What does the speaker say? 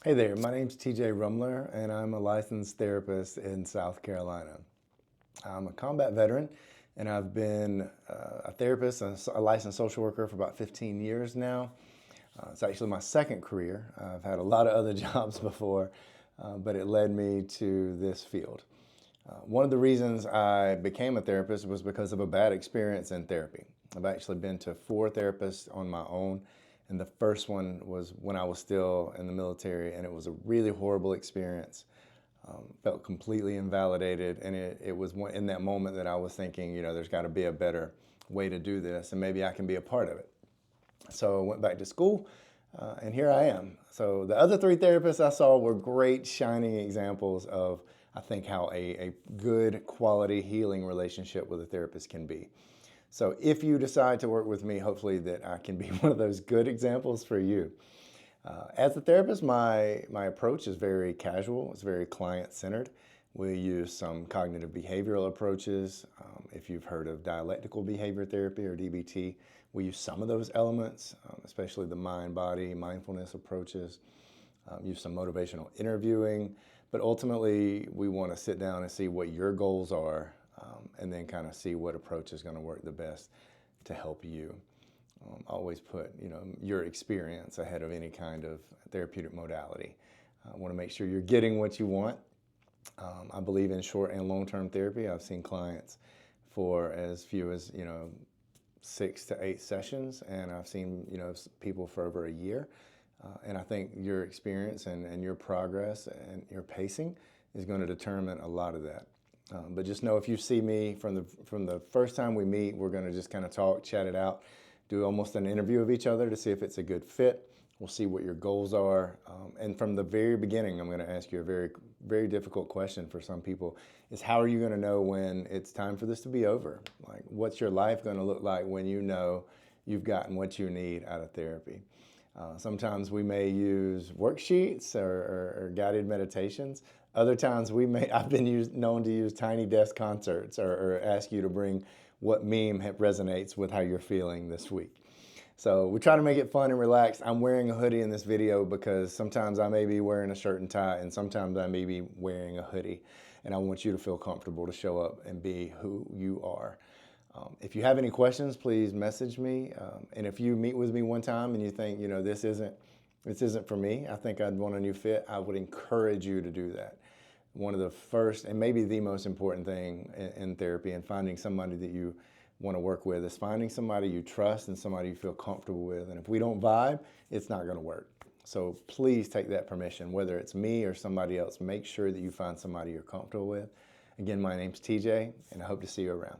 Hey there, my name's TJ Rumler, and I'm a licensed therapist in South Carolina. I'm a combat veteran, and I've been a therapist and a licensed social worker for about 15 years now. It's actually my second career. I've had a lot of other jobs before, but it led me to this field. One of the reasons I became a therapist was because of a bad experience in therapy. I've actually been to 4 therapists on my own, and the first one was when I was still in the military, and it was a really horrible experience. Felt completely invalidated, and it was in that moment that I was thinking, there's got to be a better way to do this, and maybe I can be a part of it. So I went back to school, and here I am. So the other 3 therapists I saw were great, shining examples of, I think, how a good quality healing relationship with a therapist can be. So if you decide to work with me, hopefully that I can be one of those good examples for you. As a therapist, my approach is very casual. It's very client-centered. We use some cognitive behavioral approaches. If you've heard of dialectical behavior therapy or DBT, we use some of those elements, especially the mind-body mindfulness approaches. Use some motivational interviewing, but ultimately we want to sit down and see what your goals are, and then kind of see what approach is going to work the best to help you. Always put your experience ahead of any kind of therapeutic modality. I want to make sure you're getting what you want. I believe in short and long-term therapy. I've seen clients for as few as 6 to 8 sessions, and I've seen people for over a year. And I think your experience and your progress and your pacing is going to determine a lot of that. But just know, if you see me from the first time we meet, we're going to just kind of talk, chat it out, do almost an interview of each other to see if it's a good fit. We'll see what your goals are. And from the very beginning, I'm going to ask you a very, very difficult question for some people, is how are you going to know when it's time for this to be over? Like, what's your life going to look like when you know you've gotten what you need out of therapy? Sometimes we may use worksheets or guided meditations. Other times I've been known to use tiny desk concerts, or ask you to bring what meme resonates with how you're feeling this week. So we try to make it fun and relaxed. I'm wearing a hoodie in this video because sometimes I may be wearing a shirt and tie, and sometimes I may be wearing a hoodie. And I want you to feel comfortable to show up and be who you are. If you have any questions, please message me. And if you meet with me one time and you think, this isn't for me, I think I'd want a new fit, I would encourage you to do that. One of the first and maybe the most important thing in therapy and finding somebody that you want to work with is finding somebody you trust and somebody you feel comfortable with. And if we don't vibe, it's not going to work. So please take that permission, whether it's me or somebody else. Make sure that you find somebody you're comfortable with. Again, my name's TJ, and I hope to see you around.